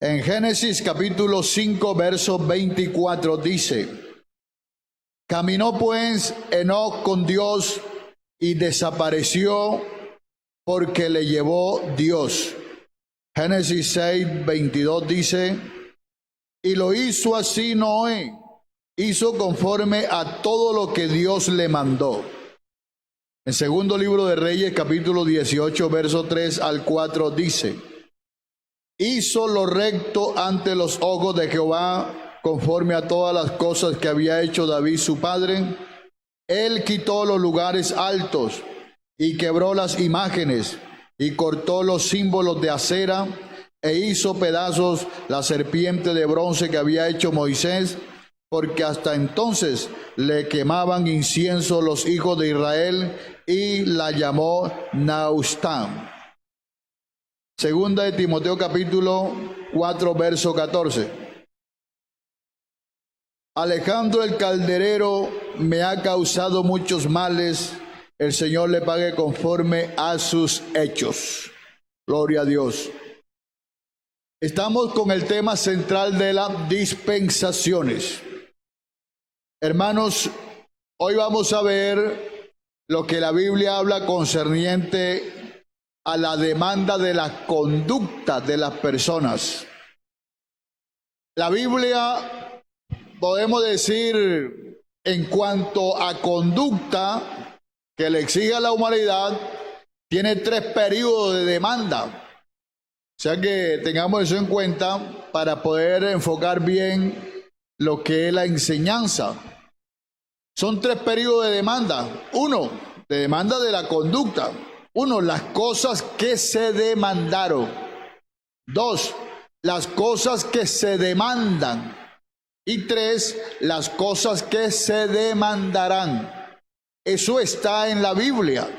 En Génesis capítulo 5, verso 24 dice: caminó pues Enoc con Dios y desapareció porque le llevó Dios. Génesis 6, 22 dice: y lo hizo así Noé, hizo conforme a todo lo que Dios le mandó. En segundo libro de Reyes capítulo 18, verso 3 al 4 dice: hizo lo recto ante los ojos de Jehová, conforme a todas las cosas que había hecho David su padre. Él quitó los lugares altos y quebró las imágenes y cortó los símbolos de acera e hizo pedazos la serpiente de bronce que había hecho Moisés, porque hasta entonces le quemaban incienso los hijos de Israel, y la llamó Naustán. Segunda de Timoteo capítulo 4, verso 14. Alejandro el calderero me ha causado muchos males, el Señor le pague conforme a sus hechos. Gloria a Dios. Estamos con el tema central de las dispensaciones. Hermanos, hoy vamos a ver lo que la Biblia habla concerniente a la demanda de la conducta de las personas. La Biblia, podemos decir, en cuanto a conducta que le exige a la humanidad, tiene 3 periodos de demanda. O sea que tengamos eso en cuenta para poder enfocar bien lo que es la enseñanza. Son 3 periodos de demanda. 1, de demanda de la conducta. 1, las cosas que se demandaron. 2, las cosas que se demandan. Y 3, las cosas que se demandarán. Eso está en la Biblia.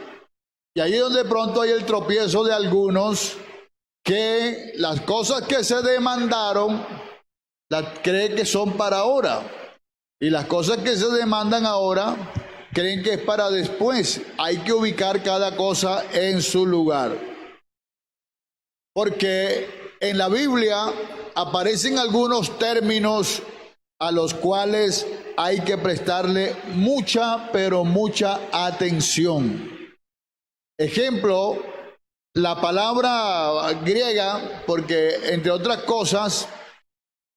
Y ahí es donde pronto hay el tropiezo de algunos, que las cosas que se demandaron las creen que son para ahora. Y las cosas que se demandan ahora creen que es para después. Hay que ubicar cada cosa en su lugar. Porque en la Biblia aparecen algunos términos a los cuales hay que prestarle mucha, pero mucha atención. Ejemplo, la palabra griega, porque entre otras cosas,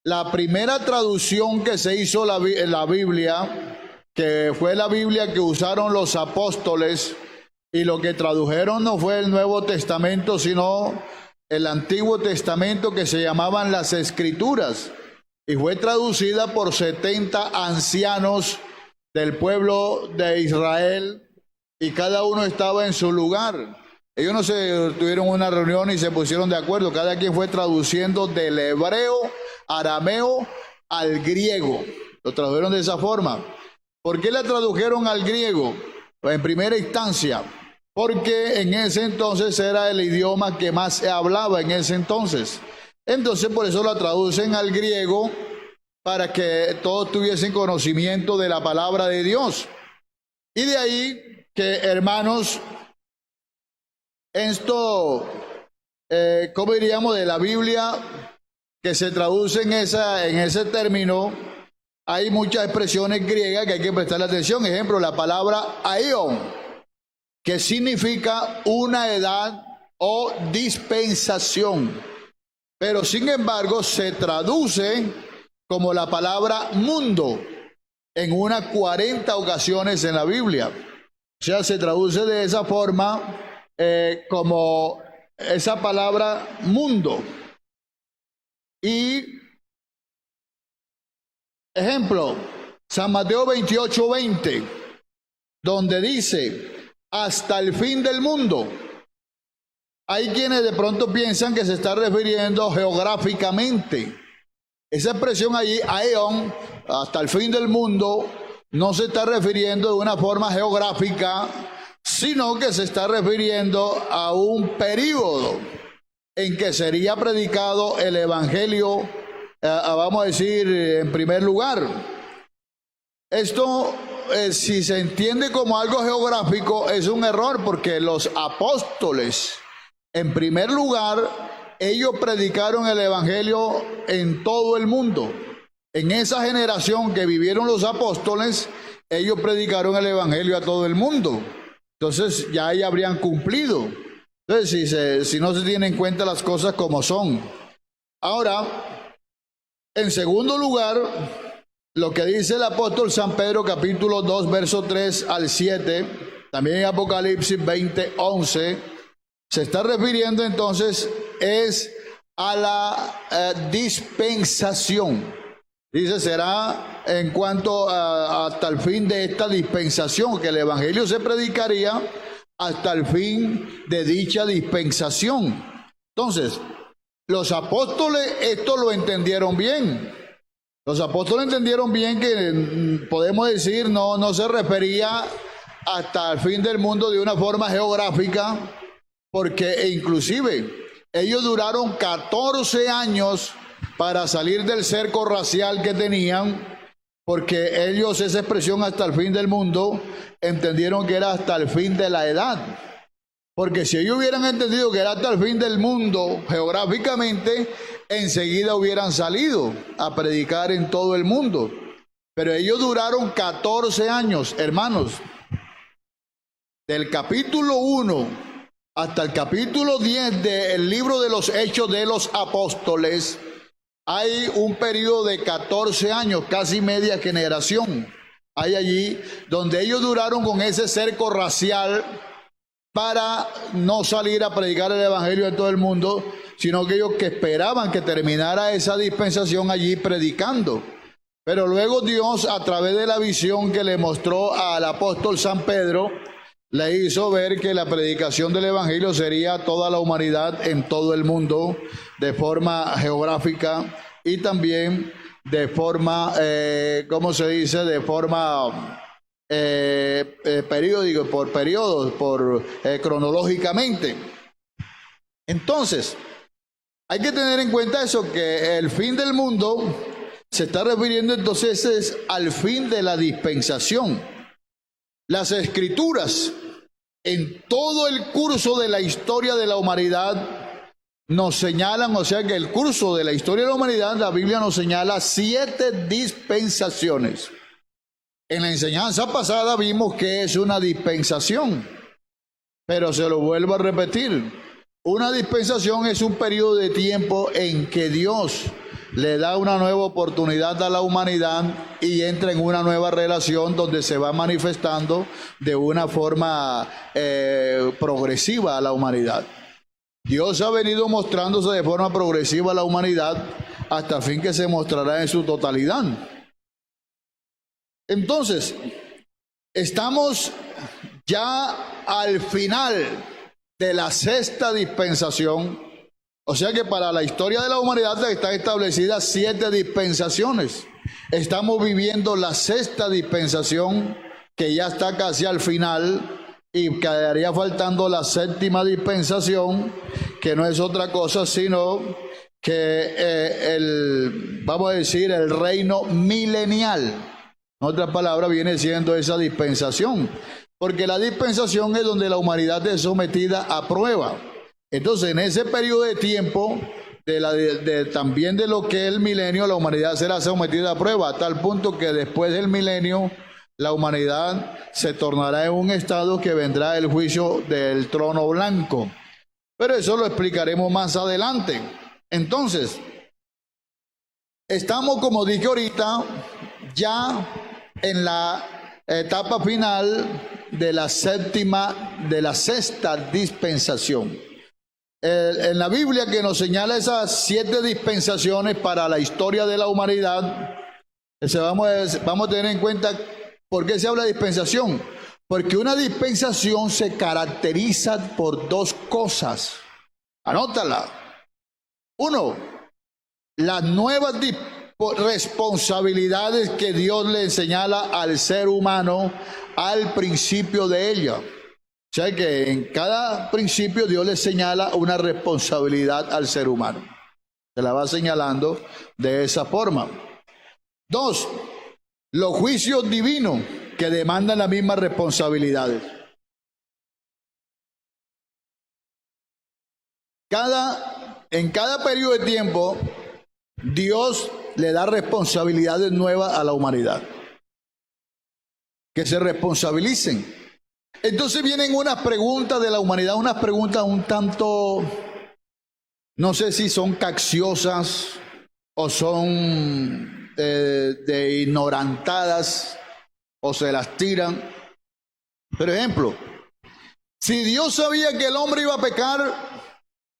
la primera traducción que se hizo la Biblia, que fue la Biblia que usaron los apóstoles, y lo que tradujeron no fue el Nuevo Testamento, sino el Antiguo Testamento, que se llamaban las Escrituras, y fue traducida por 70 ancianos del pueblo de Israel, y cada uno estaba en su lugar. Ellos no se tuvieron una reunión y se pusieron de acuerdo, cada quien fue traduciendo del hebreo, arameo al griego. Lo tradujeron de esa forma. ¿Por qué la tradujeron al griego? Pues en primera instancia, porque en ese entonces era el idioma que más se hablaba en ese entonces. Entonces por eso la traducen al griego, para que todos tuviesen conocimiento de la palabra de Dios. Y de ahí que, hermanos, esto, ¿cómo diríamos? De la Biblia que se traduce en ese término, hay muchas expresiones griegas que hay que prestarle atención. Ejemplo, la palabra aion, que significa una edad o dispensación, pero sin embargo se traduce como la palabra mundo en unas 40 ocasiones en la Biblia. O sea, se traduce de esa forma, como esa palabra mundo. Y ejemplo, San Mateo 28, 20, donde dice hasta el fin del mundo. Hay quienes de pronto piensan que se está refiriendo geográficamente. Esa expresión allí, aeon, hasta el fin del mundo, no se está refiriendo de una forma geográfica, sino que se está refiriendo a un periodo en que sería predicado el evangelio, vamos a decir, en primer lugar. Esto, si se entiende como algo geográfico, es un error, porque los apóstoles, en primer lugar, ellos predicaron el evangelio en todo el mundo. En esa generación que vivieron los apóstoles, ellos predicaron el evangelio a todo el mundo. Entonces ya ahí habrían cumplido. Entonces, si no se tienen en cuenta las cosas como son. Ahora, en segundo lugar, lo que dice el apóstol San Pedro, capítulo 2, verso 3 al 7, también en Apocalipsis 20, 11, se está refiriendo entonces es a la dispensación. Dice, será en cuanto hasta el fin de esta dispensación, que el evangelio se predicaría hasta el fin de dicha dispensación. Entonces, los apóstoles esto lo entendieron bien. Los apóstoles entendieron bien que podemos decir no se refería hasta el fin del mundo de una forma geográfica, porque inclusive ellos duraron 14 años para salir del cerco racial que tenían, porque ellos esa expresión hasta el fin del mundo entendieron que era hasta el fin de la edad. Porque si ellos hubieran entendido que era hasta el fin del mundo geográficamente, enseguida hubieran salido a predicar en todo el mundo. Pero ellos duraron 14 años, hermanos. Del capítulo 1 hasta el capítulo 10 del libro de los Hechos de los Apóstoles, hay un periodo de 14 años, casi media generación. Hay allí donde ellos duraron con ese cerco racial para no salir a predicar el evangelio en todo el mundo, sino que ellos que esperaban que terminara esa dispensación allí predicando. Pero luego Dios, a través de la visión que le mostró al apóstol San Pedro, le hizo ver que la predicación del evangelio sería a toda la humanidad en todo el mundo, de forma geográfica y también de forma, ¿cómo se dice? De forma periódico, por periodos, cronológicamente. Entonces, hay que tener en cuenta eso, que el fin del mundo se está refiriendo entonces al fin de la dispensación. Las escrituras, en todo el curso de la historia de la humanidad, nos señalan, o sea que el curso de la historia de la humanidad, la Biblia nos señala 7 dispensaciones. En la enseñanza pasada vimos que es una dispensación, pero se lo vuelvo a repetir. Una dispensación es un periodo de tiempo en que Dios le da una nueva oportunidad a la humanidad y entra en una nueva relación donde se va manifestando de una forma progresiva a la humanidad. Dios ha venido mostrándose de forma progresiva a la humanidad hasta el fin que se mostrará en su totalidad. Entonces, estamos ya al final de la 6ª dispensación. O sea que para la historia de la humanidad están establecidas 7 dispensaciones. Estamos viviendo la 6ª dispensación, que ya está casi al final, y quedaría faltando la 7ª dispensación, que no es otra cosa sino que vamos a decir, el reino milenial. En otras palabras, viene siendo esa dispensación, porque la dispensación es donde la humanidad es sometida a prueba. Entonces, en ese periodo de tiempo, también de lo que es el milenio, la humanidad será sometida a prueba, a tal punto que después del milenio, la humanidad se tornará en un estado que vendrá el juicio del trono blanco. Pero eso lo explicaremos más adelante. Entonces, estamos, como dije ahorita, ya en la etapa final de la 6ª dispensación. En la Biblia, que nos señala esas 7 dispensaciones para la historia de la humanidad, vamos a tener en cuenta por qué se habla de dispensación. Porque una dispensación se caracteriza por 2 cosas. Anótala. 1, las nuevas responsabilidades que Dios le señala al ser humano al principio de ella. O sea que en cada principio Dios le señala una responsabilidad al ser humano. Se la va señalando de esa forma. 2, los juicios divinos que demandan las mismas responsabilidades. Cada en cada periodo de tiempo, Dios le da responsabilidades nuevas a la humanidad. Que se responsabilicen. Entonces vienen unas preguntas de la humanidad, unas preguntas un tanto, no sé si son capciosas o son de ignorantadas o se las tiran. Por ejemplo, si Dios sabía que el hombre iba a pecar,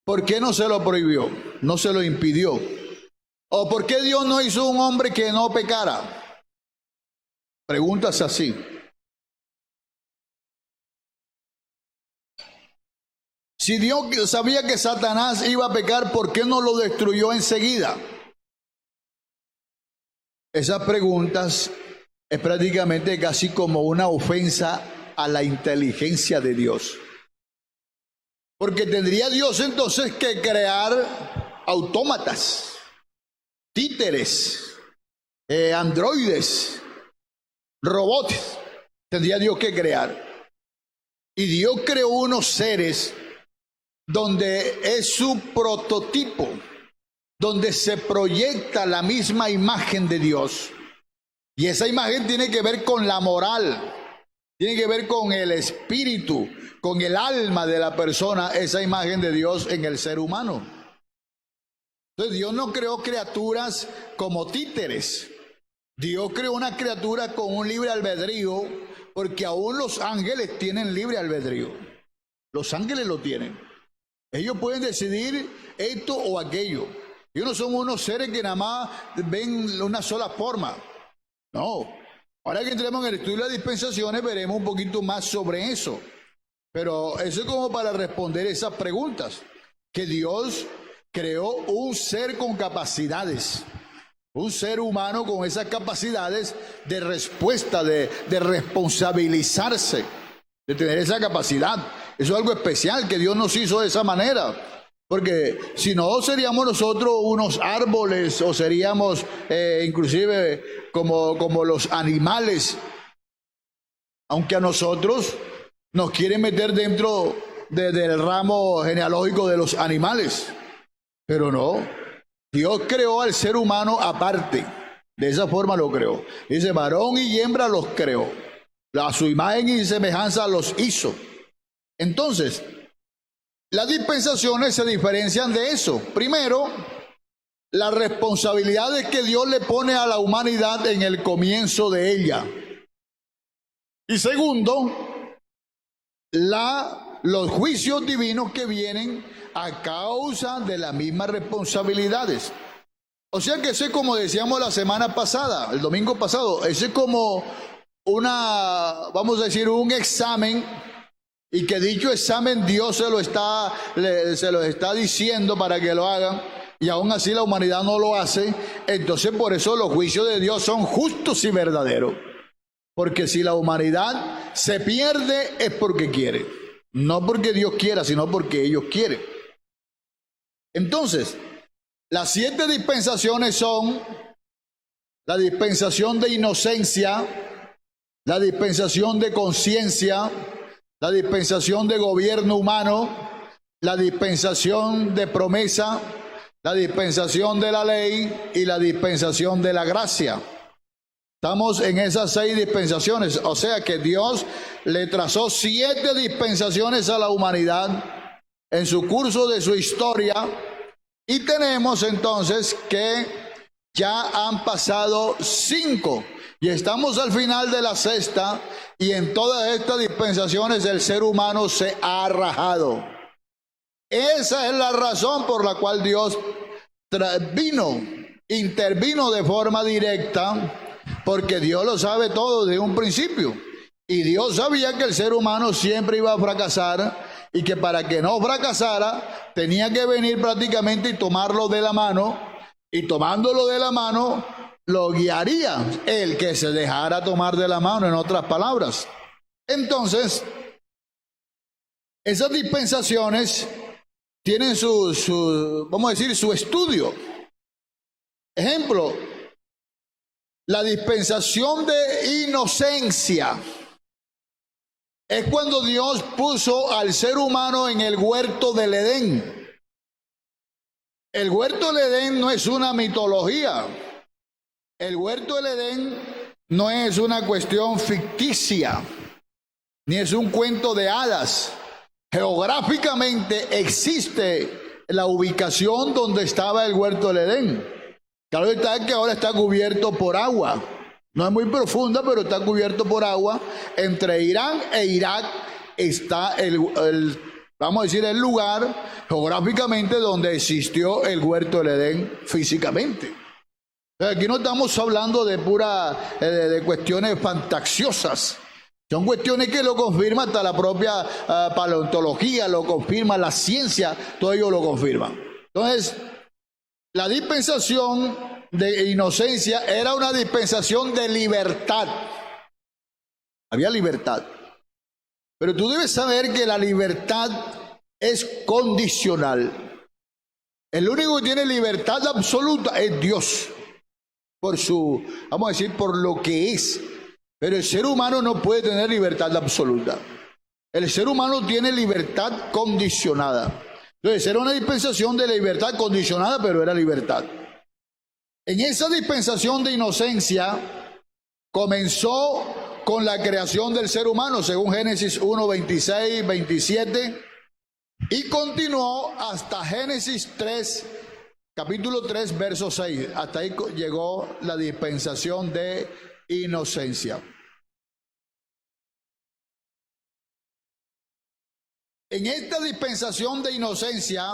¿por qué no se lo prohibió? No se lo impidió. ¿O por qué Dios no hizo un hombre que no pecara? Preguntas así. Si Dios sabía que Satanás iba a pecar, ¿por qué no lo destruyó enseguida? Esas preguntas es prácticamente casi como una ofensa a la inteligencia de Dios. Porque tendría Dios entonces que crear autómatas, títeres, androides, robots. Tendría Dios que crear. Y Dios creó unos seres donde es su prototipo, donde se proyecta la misma imagen de Dios. Y esa imagen tiene que ver con la moral, tiene que ver con el espíritu, con el alma de la persona, esa imagen de Dios en el ser humano. Entonces Dios no creó criaturas como títeres. Dios creó una criatura con un libre albedrío, porque aún los ángeles tienen libre albedrío. Los ángeles lo tienen. Ellos pueden decidir esto o aquello. Ellos no son unos seres que nada más ven una sola forma. No. Ahora que entremos en el estudio de las dispensaciones, veremos un poquito más sobre eso. Pero eso es como para responder esas preguntas. Que Dios creó un ser con capacidades. Un ser humano con esas capacidades de respuesta, de responsabilizarse, de tener esa capacidad. Eso es algo especial que Dios nos hizo de esa manera. Porque si no, seríamos nosotros unos árboles o seríamos inclusive como los animales. Aunque a nosotros nos quieren meter dentro del ramo genealógico de los animales. Pero no, Dios creó al ser humano aparte. De esa forma lo creó. Dice, varón y hembra los creó. A su imagen y semejanza los hizo. Entonces, las dispensaciones se diferencian de eso. Primero, las responsabilidades que Dios le pone a la humanidad en el comienzo de ella. Y segundo, los juicios divinos que vienen a causa de las mismas responsabilidades. O sea que eso es como decíamos la semana pasada, el domingo pasado, eso es como vamos a decir, un examen. Y que dicho examen Dios se lo está diciendo para que lo hagan, y aún así la humanidad no lo hace. Entonces por eso los juicios de Dios son justos y verdaderos. Porque si la humanidad se pierde es porque quiere. No porque Dios quiera, sino porque ellos quieren. Entonces, las 7 dispensaciones son la dispensación de inocencia, la dispensación de conciencia, la dispensación de gobierno humano, la dispensación de promesa, la dispensación de la ley y la dispensación de la gracia. Estamos en esas 6 dispensaciones, o sea que Dios le trazó 7 dispensaciones a la humanidad en su curso de su historia, y tenemos entonces que ya han pasado 5. Y estamos al final de la 6ª, y en todas estas dispensaciones el ser humano se ha rajado. Esa es la razón por la cual Dios intervino de forma directa, porque Dios lo sabe todo desde un principio. Y Dios sabía que el ser humano siempre iba a fracasar, y que para que no fracasara tenía que venir prácticamente y tomarlo de la mano, y tomándolo de la mano lo guiaría el que se dejara tomar de la mano, en otras palabras. Entonces, esas dispensaciones tienen vamos a decir, su estudio. Ejemplo, la dispensación de inocencia es cuando Dios puso al ser humano en el huerto del Edén. El huerto del Edén no es una mitología. El huerto del Edén no es una cuestión ficticia, ni es un cuento de hadas. Geográficamente existe la ubicación donde estaba el huerto del Edén. Claro está que ahora está cubierto por agua. No es muy profunda, pero está cubierto por agua. Entre Irán e Irak está vamos a decir, el lugar geográficamente donde existió el huerto del Edén físicamente. Aquí no estamos hablando de de cuestiones fantasiosas. Son cuestiones que lo confirma hasta la propia paleontología, lo confirma la ciencia, todo ello lo confirma. Entonces, la dispensación de inocencia era una dispensación de libertad. Había libertad. Pero tú debes saber que la libertad es condicional. El único que tiene libertad absoluta es Dios. Vamos a decir, por lo que es. Pero el ser humano no puede tener libertad absoluta. El ser humano tiene libertad condicionada. Entonces era una dispensación de libertad condicionada, pero era libertad. En esa dispensación de inocencia comenzó con la creación del ser humano, según Génesis 1, 26, 27, y continuó hasta Génesis 3, capítulo 3, verso 6. Hasta ahí llegó la dispensación de inocencia. En esta dispensación de inocencia,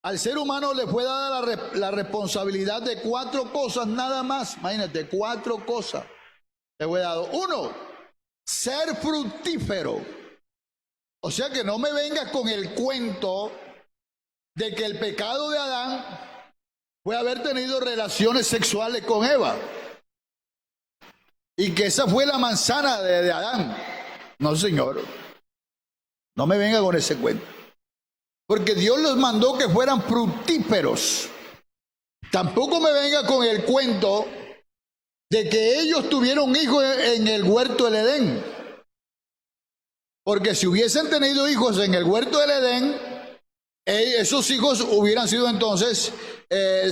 al ser humano le fue dada la responsabilidad de 4 cosas nada más. Imagínate, 4 cosas le fue dado. 1, ser fructífero. O sea que no me vengas con el cuento de que el pecado de Adán fue haber tenido relaciones sexuales con Eva y que esa fue la manzana de Adán. No, señor. No me venga con ese cuento. Porque Dios los mandó que fueran fructíferos. Tampoco me venga con el cuento de que ellos tuvieron hijos en el huerto del Edén. Porque si hubiesen tenido hijos en el huerto del Edén, esos hijos hubieran sido entonces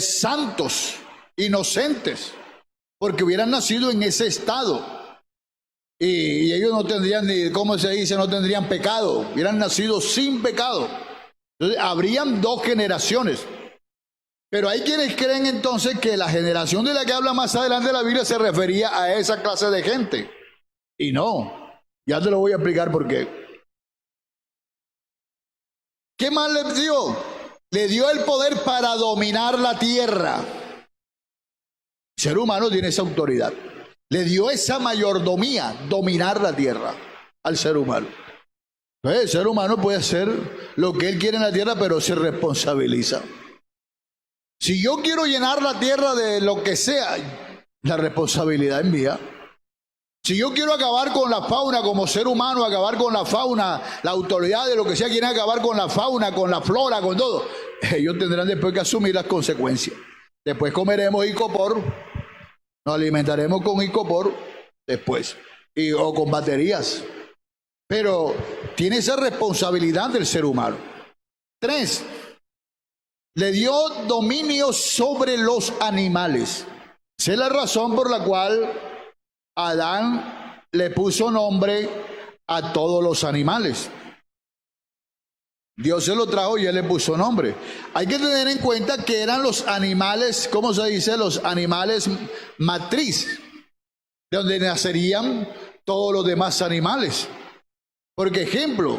santos, inocentes, porque hubieran nacido en ese estado. Y ellos no tendrían ni, ¿cómo se dice? No tendrían pecado, hubieran nacido sin pecado. Entonces, habrían 2 generaciones. Pero hay quienes creen entonces que la generación de la que habla más adelante la Biblia se refería a esa clase de gente. Y no, ya te lo voy a explicar por qué. ¿Qué más le dio? Le dio el poder para dominar la tierra. El ser humano tiene esa autoridad. Le dio esa mayordomía, dominar la tierra al ser humano. Entonces, el ser humano puede hacer lo que él quiere en la tierra, pero se responsabiliza. Si yo quiero llenar la tierra de lo que sea, la responsabilidad es mía. Si yo quiero acabar con la fauna como ser humano, acabar con la fauna, la autoridad de lo que sea, quieren acabar con la fauna, con la flora, con todo, ellos tendrán después que asumir las consecuencias. Después comeremos icopor, nos alimentaremos con icopor después, o con baterías. Pero tiene esa responsabilidad del ser humano. 3, le dio dominio sobre los animales. Esa es la razón por la cual Adán le puso nombre a todos los animales. Dios se lo trajo y él le puso nombre. Hay que tener en cuenta que eran los animales, ¿cómo se dice? Los animales matriz, de donde nacerían todos los demás animales. Por ejemplo,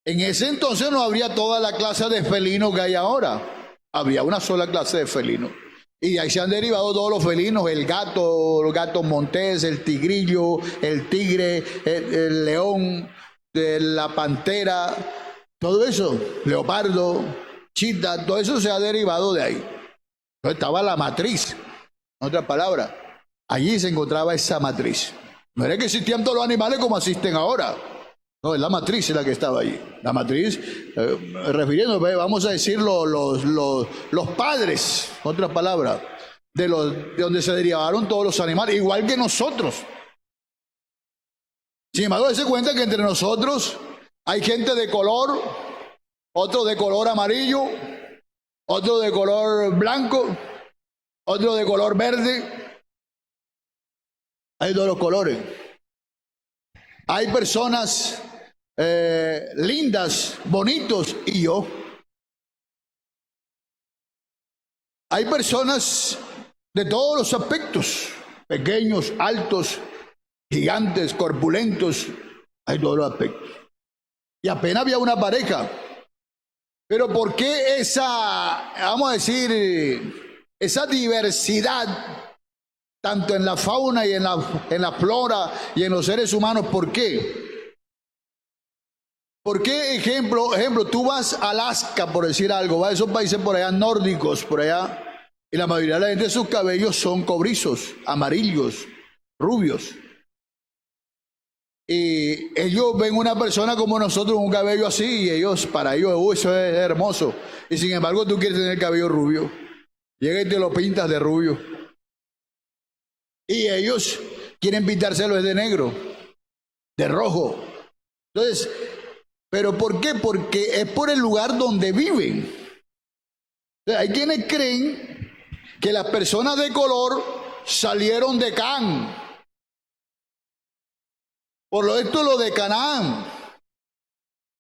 en ese entonces no habría toda la clase de felinos que hay ahora. Había una sola clase de felinos. Y de ahí se han derivado todos los felinos: el gato, los gatos montés, el tigrillo, el tigre, el león, la pantera, todo eso, leopardo, chita, todo eso se ha derivado de ahí. Entonces estaba la matriz, en otras palabras, allí se encontraba esa matriz. No era que existían todos los animales como existen ahora. No, es la matriz la que estaba allí. La matriz, refiriéndome, vamos a decir, los padres, otra palabra, de donde se derivaron todos los animales, igual que nosotros. Sin embargo, se cuenta que entre nosotros hay gente de color, otros de color amarillo, otro de color blanco, otro de color verde. Hay todos los colores. Hay personas lindas, bonitos, y yo. Hay personas de todos los aspectos, pequeños, altos, gigantes, corpulentos, hay todos los aspectos. Y apenas había una pareja. Pero ¿por qué esa, vamos a decir, esa diversidad, tanto en la fauna y en la flora y en los seres humanos? ¿Por qué? ¿Por qué, ejemplo, tú vas a Alaska, por decir algo, vas a esos países por allá nórdicos, por allá, y la mayoría de la gente, sus cabellos son cobrizos, amarillos, rubios. Y ellos ven una persona como nosotros con un cabello así, y ellos, para ellos, eso es hermoso. Y sin embargo, tú quieres tener el cabello rubio. Llega y te lo pintas de rubio. Y ellos quieren pintárselo de negro, de rojo. Entonces, ¿pero por qué? Porque es por el lugar donde viven. Entonces, hay quienes creen que las personas de color salieron de Can. Por lo esto lo de Canaán.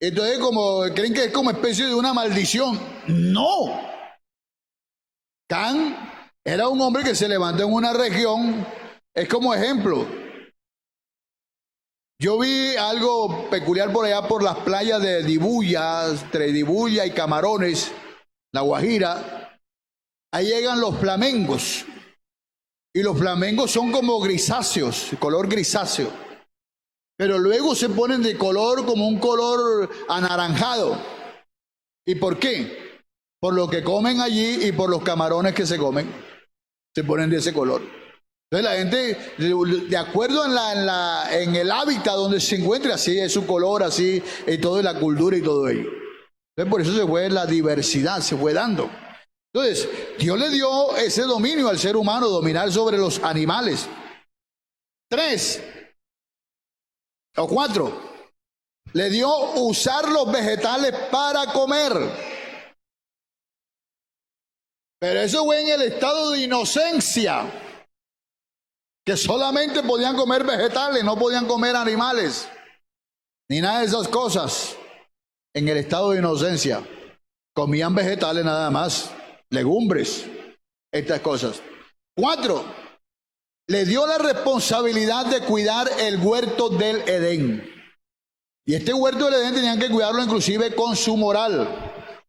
Entonces como creen que es como especie de una maldición. No. Can era un hombre que se levantó en una región. Es como ejemplo. Yo vi algo peculiar por allá por las playas de Dibuya, entre Dibuya y Camarones, La Guajira. Ahí llegan los flamencos. Y los flamencos son como grisáceos, color grisáceo. Pero luego se ponen de color como un color anaranjado. ¿Y por qué? Por lo que comen allí y por los camarones que se comen. Se ponen de ese color. Entonces la gente, de acuerdo en el hábitat donde se encuentra, así es su color, así, y todo, la cultura y todo ello. Entonces por eso se fue la diversidad, se fue dando. Entonces, Dios le dio ese dominio al ser humano, dominar sobre los animales. 3 o 4, le dio usar los vegetales para comer. Pero eso fue en el estado de inocencia, que solamente podían comer vegetales, no podían comer animales, ni nada de esas cosas. En el estado de inocencia, comían vegetales nada más, legumbres, estas cosas. 4, le dio la responsabilidad de cuidar el huerto del Edén. Y este huerto del Edén tenían que cuidarlo inclusive con su moral,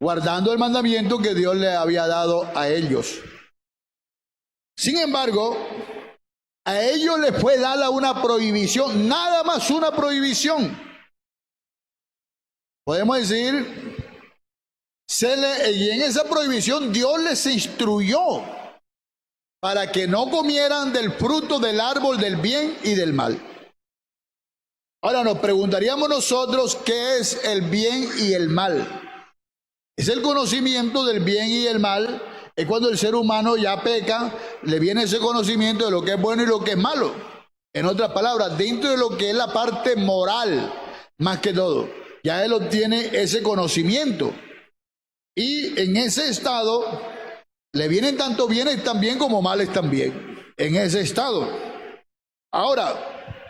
guardando el mandamiento que Dios le había dado a ellos. Sin embargo, a ellos les fue dada una prohibición, nada más una prohibición. Podemos decir, y en esa prohibición Dios les instruyó para que no comieran del fruto del árbol del bien y del mal. Ahora nos preguntaríamos nosotros, ¿qué es el bien y el mal? Es el conocimiento del bien y el mal. Es cuando el ser humano ya peca, le viene ese conocimiento de lo que es bueno y lo que es malo. En otras palabras, dentro de lo que es la parte moral, más que todo, ya él obtiene ese conocimiento. Y en ese estado le vienen tanto bienes también como males también, en ese estado. Ahora,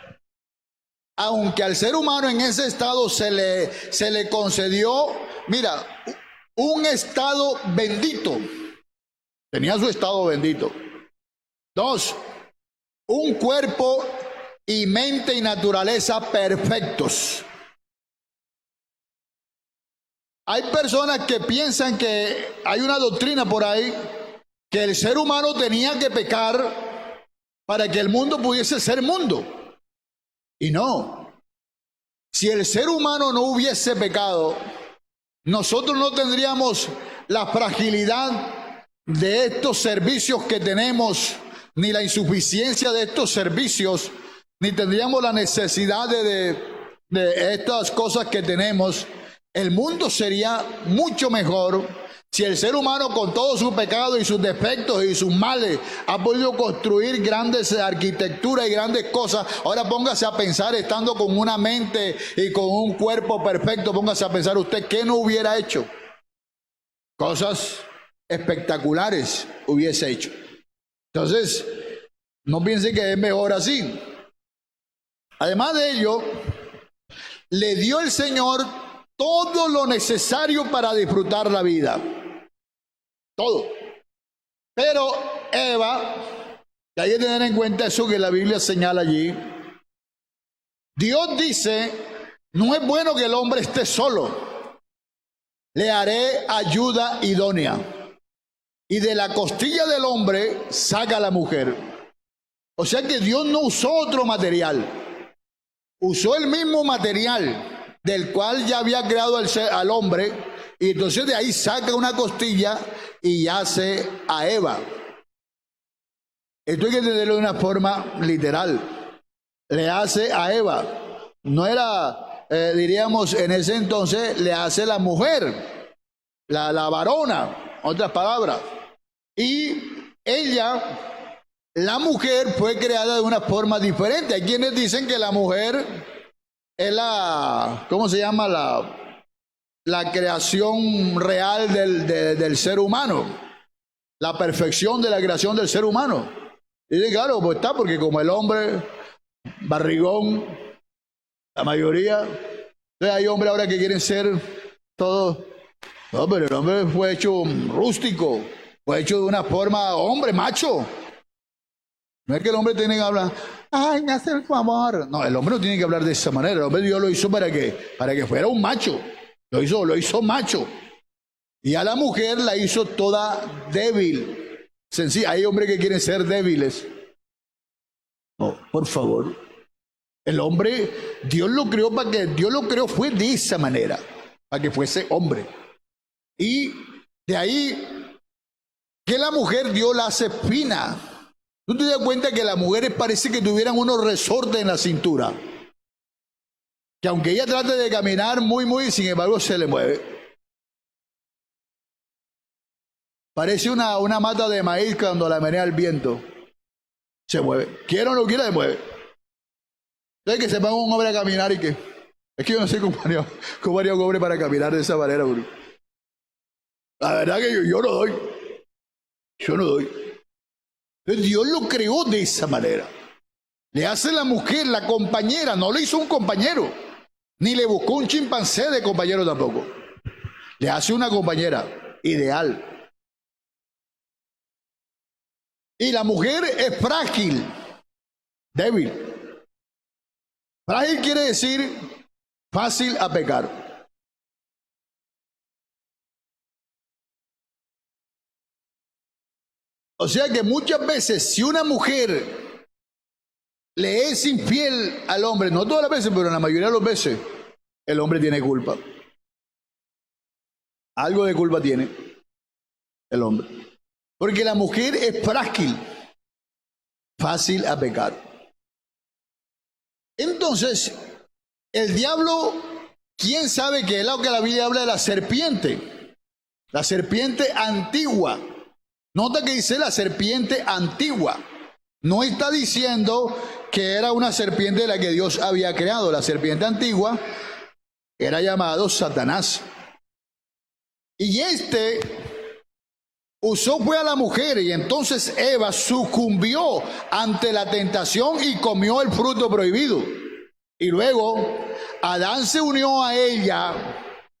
aunque al ser humano en ese estado se le concedió, mira, un estado bendito, tenía su estado bendito. 2, un cuerpo y mente y naturaleza perfectos. Hay personas que piensan que hay una doctrina por ahí que el ser humano tenía que pecar para que el mundo pudiese ser mundo. Y no. Si el ser humano no hubiese pecado, nosotros no tendríamos la fragilidad de estos servicios que tenemos, ni la insuficiencia de estos servicios, ni tendríamos la necesidad de estas cosas que tenemos. El mundo sería mucho mejor si el ser humano, con todo su pecado y sus defectos y sus males, ha podido construir grandes arquitecturas y grandes cosas. Ahora póngase a pensar, estando con una mente y con un cuerpo perfecto, póngase a pensar usted qué no hubiera hecho. Cosas espectaculares hubiese hecho. Entonces, no piense que es mejor así. Además de ello, le dio el Señor todo lo necesario para disfrutar la vida. Todo. Pero Eva, que hay que tener en cuenta eso que la Biblia señala allí. Dios dice, no es bueno que el hombre esté solo. Le haré ayuda idónea. Y de la costilla del hombre saca a la mujer. O sea que Dios no usó otro material. Usó el mismo material del cual ya había creado al hombre. Y entonces de ahí saca una costilla y hace a Eva. Esto hay que entenderlo de una forma literal. Le hace a Eva. No era, diríamos en ese entonces, le hace la mujer, la varona, otras palabras. Y ella, la mujer, fue creada de una forma diferente. Hay quienes dicen que la mujer es la, ¿cómo se llama? La creación real del ser humano. La perfección de la creación del ser humano. Y dicen, claro, pues está, porque como el hombre, barrigón, la mayoría, entonces hay hombres ahora que quieren ser todos. No, pero el hombre fue hecho rústico, fue hecho de una forma, hombre, macho. No es que el hombre tiene que hablar, ay, me hace el favor. No, el hombre no tiene que hablar de esa manera. El hombre Dios lo hizo para que fuera un macho. Lo hizo macho. Y a la mujer la hizo toda débil. Sencilla. Hay hombres que quieren ser débiles. No, por favor. El hombre, Dios lo creó fue de esa manera, para que fuese hombre. Y de ahí que la mujer Dios la hace fina. ¿Tú te das cuenta que las mujeres parece que tuvieran unos resortes en la cintura? Que aunque ella trate de caminar muy, sin embargo se le mueve. Parece una mata de maíz cuando la menea el viento. Se mueve. Quiera o no quiera, se mueve. Entonces que se ponga un hombre a caminar y que... Es que yo no sé cómo haría un hombre para caminar de esa manera, bro. La verdad que yo no doy. Yo no doy. Entonces Dios lo creó de esa manera. Le hace la mujer, la compañera. No le hizo un compañero. Ni le buscó un chimpancé de compañero tampoco. Le hace una compañera ideal. Y la mujer es frágil, débil. Frágil quiere decir fácil a pecar. O sea que muchas veces si una mujer le es infiel al hombre, no todas las veces, pero en la mayoría de las veces, el hombre tiene culpa. Algo de culpa tiene el hombre. Porque la mujer es frágil, fácil a pecar. Entonces, el diablo, ¿quién sabe qué es lo que la Biblia habla de la serpiente? La serpiente antigua. Nota que dice la serpiente antigua. No está diciendo que era una serpiente de la que Dios había creado. La serpiente antigua era llamado Satanás. Y fue a la mujer, y entonces Eva sucumbió ante la tentación y comió el fruto prohibido. Y luego Adán se unió a ella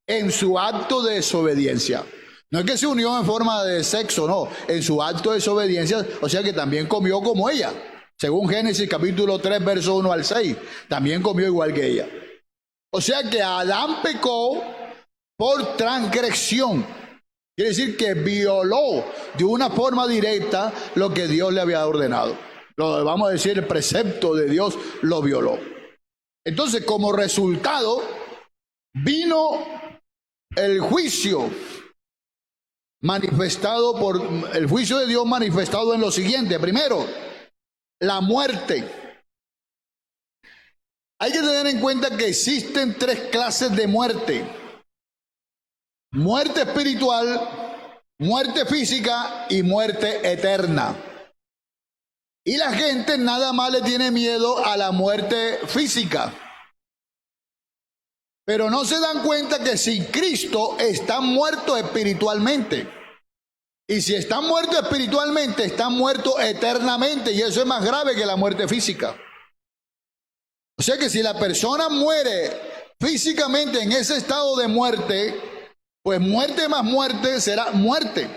en su acto de desobediencia. No es que se unió en forma de sexo, no, en su acto de desobediencia, o sea que también comió como ella. Según Génesis capítulo 3, verso 1 al 6, también comió igual que ella. O sea que Adán pecó por transgresión. Quiere decir que violó de una forma directa lo que Dios le había ordenado. Vamos a decir, el precepto de Dios lo violó. Entonces, como resultado, vino el juicio manifestado por el juicio de Dios manifestado en lo siguiente. Primero, la muerte. Hay que tener en cuenta que existen tres clases de muerte: muerte espiritual, muerte física y muerte eterna. Y la gente nada más le tiene miedo a la muerte física. Pero no se dan cuenta que sin Cristo están muertos espiritualmente. Y si están muertos espiritualmente, están muertos eternamente. Y eso es más grave que la muerte física. O sea que si la persona muere físicamente en ese estado de muerte, pues muerte más muerte será muerte.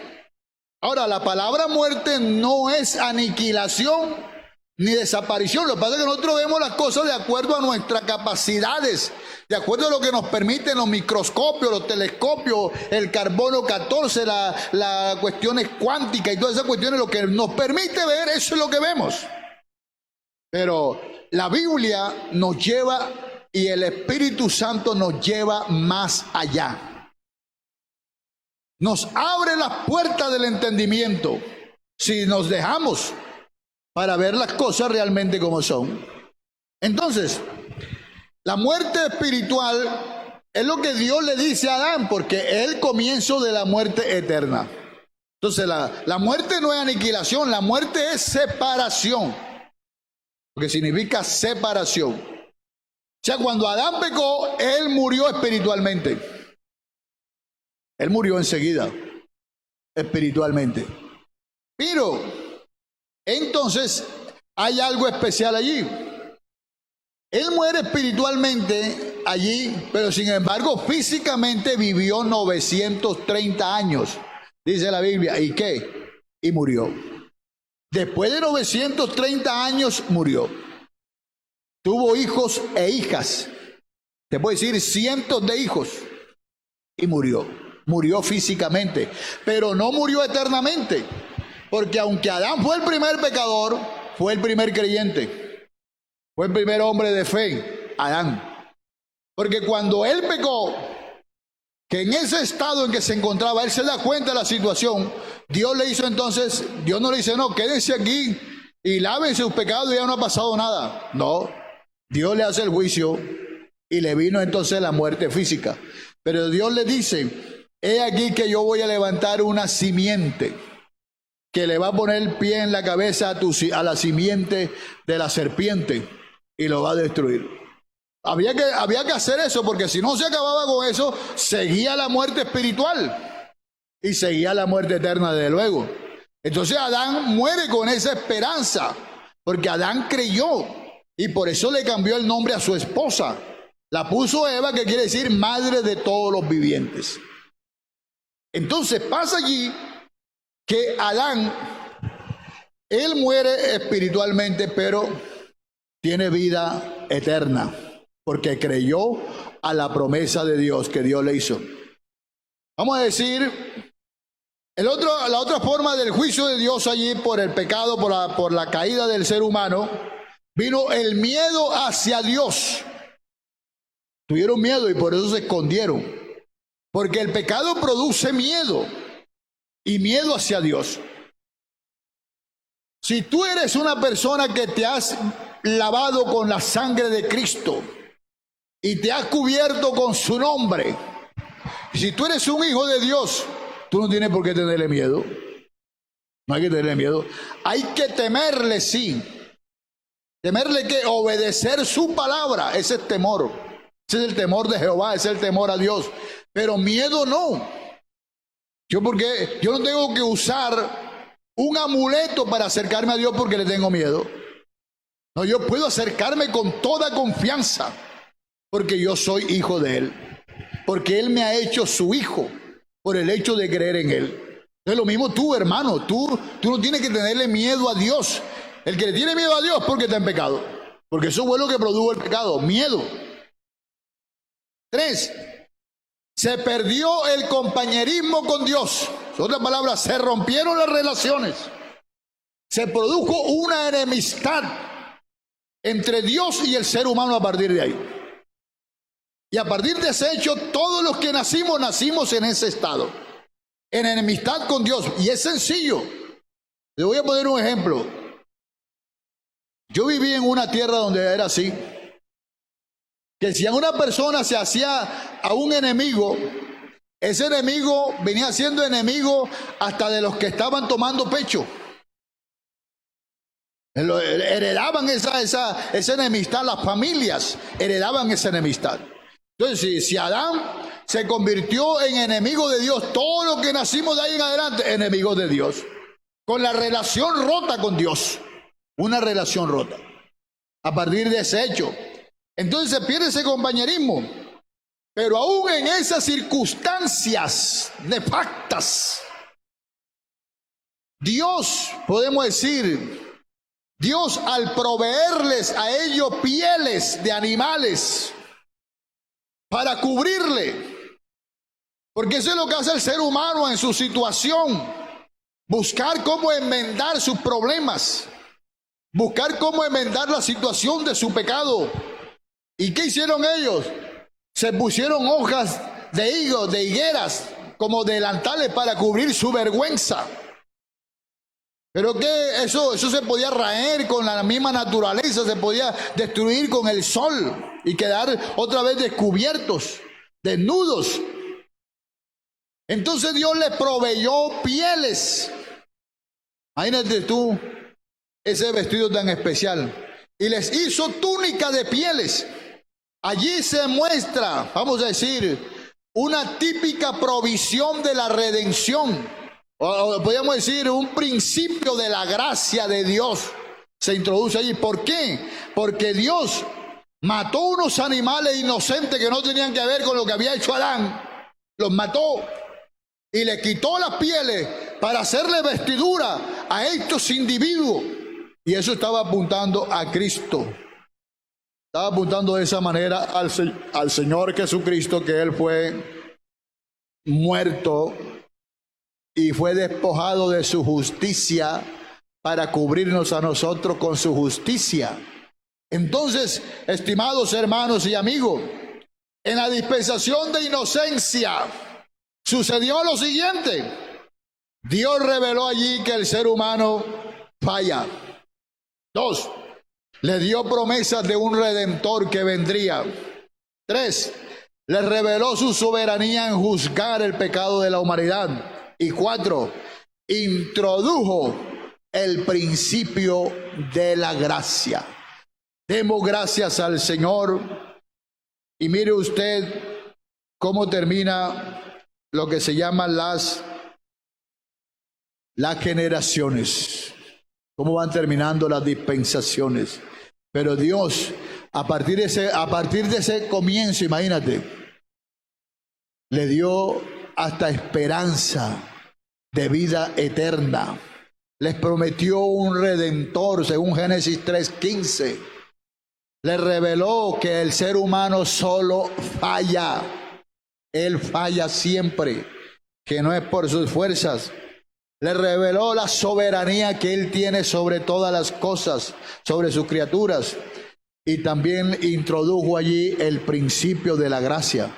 Ahora, la palabra muerte no es aniquilación ni desaparición. Lo que pasa es que nosotros vemos las cosas de acuerdo a nuestras capacidades, de acuerdo a lo que nos permiten los microscopios, los telescopios, el carbono 14, las cuestiones cuánticas y todas esas cuestiones, lo que nos permite ver, eso es lo que vemos. Pero la Biblia nos lleva y el Espíritu Santo nos lleva más allá. Nos abre las puertas del entendimiento si nos dejamos para ver las cosas realmente como son. Entonces, la muerte espiritual es lo que Dios le dice a Adán, porque es el comienzo de la muerte eterna. Entonces, la muerte no es aniquilación, la muerte es separación, porque significa separación. O sea, cuando Adán pecó, él murió espiritualmente. Él murió enseguida, espiritualmente. Pero, entonces, hay algo especial allí. Él muere espiritualmente allí, pero sin embargo, físicamente vivió 930 años, dice la Biblia. ¿Y qué? Y murió. Después de 930 años, murió. Tuvo hijos e hijas. Te puedo decir cientos de hijos. Y murió. Murió físicamente, pero no murió eternamente, porque aunque Adán fue el primer pecador, fue el primer creyente, fue el primer hombre de fe, Adán. Porque cuando él pecó, que en ese estado en que se encontraba, él se da cuenta de la situación, Dios le hizo entonces, Dios no le dice, no, quédense aquí y laven sus pecados y ya no ha pasado nada. No, Dios le hace el juicio y le vino entonces la muerte física. Pero Dios le dice, he aquí que yo voy a levantar una simiente que le va a poner el pie en la cabeza a la simiente de la serpiente y lo va a destruir. Había que hacer eso, porque si no se acababa con eso, seguía la muerte espiritual y seguía la muerte eterna, desde luego. Entonces Adán muere con esa esperanza, porque Adán creyó y por eso le cambió el nombre a su esposa. La puso Eva, que quiere decir madre de todos los vivientes. Entonces pasa allí que Adán, él muere espiritualmente, pero tiene vida eterna, porque creyó a la promesa de Dios que Dios le hizo. Vamos a decir, la otra forma del juicio de Dios allí por el pecado, por la caída del ser humano, vino el miedo hacia Dios. Tuvieron miedo y por eso se escondieron. Porque el pecado produce miedo y miedo hacia Dios. Si tú eres una persona que te has lavado con la sangre de Cristo y te has cubierto con su nombre, si tú eres un hijo de Dios, tú no tienes por qué tenerle miedo. No hay que tenerle miedo. Hay que temerle, sí. Temerle, que obedecer su palabra, ese es temor. Ese es el temor de Jehová, ese es el temor a Dios. Pero miedo no. Porque yo no tengo que usar un amuleto para acercarme a Dios porque le tengo miedo. No, yo puedo acercarme con toda confianza porque yo soy hijo de Él. Porque Él me ha hecho su hijo por el hecho de creer en Él. Es lo mismo tú, hermano. Tú no tienes que tenerle miedo a Dios. El que le tiene miedo a Dios porque está en pecado. Porque eso fue lo que produjo el pecado, miedo. 3. Se perdió el compañerismo con Dios. En otras palabras, se rompieron las relaciones. Se produjo una enemistad entre Dios y el ser humano a partir de ahí. Y a partir de ese hecho, todos los que nacimos en ese estado, en enemistad con Dios. Y es sencillo. Le voy a poner un ejemplo. Yo viví en una tierra donde era así. Que si a una persona se hacía a un enemigo, ese enemigo venía siendo enemigo hasta de los que estaban tomando pecho. Heredaban esa enemistad, las familias heredaban esa enemistad. Entonces, si Adán se convirtió en enemigo de Dios. Todo lo que nacimos de ahí en adelante, enemigos de Dios. Con la relación rota con Dios. Una relación rota. A partir de ese hecho. Entonces se pierde ese compañerismo. Pero aún en esas circunstancias nefastas, Dios, podemos decir, Dios al proveerles a ellos pieles de animales para cubrirle, porque eso es lo que hace el ser humano en su situación, buscar cómo enmendar sus problemas, buscar cómo enmendar la situación de su pecado. ¿Y qué hicieron ellos? Se pusieron hojas de higos, de higueras, como delantales para cubrir su vergüenza. Pero que eso se podía raer con la misma naturaleza, se podía destruir con el sol y quedar otra vez descubiertos, desnudos. Entonces Dios les proveyó pieles. Imagínate tú ese vestido tan especial. Y les hizo túnica de pieles. Allí se muestra, vamos a decir, una típica provisión de la redención. O podríamos decir un principio de la gracia de Dios se introduce allí. ¿Por qué? Porque Dios mató unos animales inocentes que no tenían que ver con lo que había hecho Adán. Los mató y le quitó las pieles para hacerle vestidura a estos individuos. Y eso estaba apuntando a Cristo. Estaba apuntando de esa manera al Señor Jesucristo, que Él fue muerto y fue despojado de su justicia para cubrirnos a nosotros con su justicia. Entonces, estimados hermanos y amigos, en la dispensación de inocencia sucedió lo siguiente. Dios reveló allí que el ser humano falla. 2. Le dio promesas de un redentor que vendría. 3. Le reveló su soberanía en juzgar el pecado de la humanidad. Y 4, introdujo el principio de la gracia. Demos gracias al Señor. Y mire usted cómo termina lo que se llaman las generaciones. Cómo van terminando las dispensaciones. Pero Dios, a partir de ese comienzo, imagínate, le dio hasta esperanza de vida eterna. Les prometió un redentor, según Génesis 3:15. Les reveló que el ser humano solo falla. Él falla siempre, que no es por sus fuerzas. Les reveló la soberanía que Él tiene sobre todas las cosas, sobre sus criaturas. Y también introdujo allí el principio de la gracia.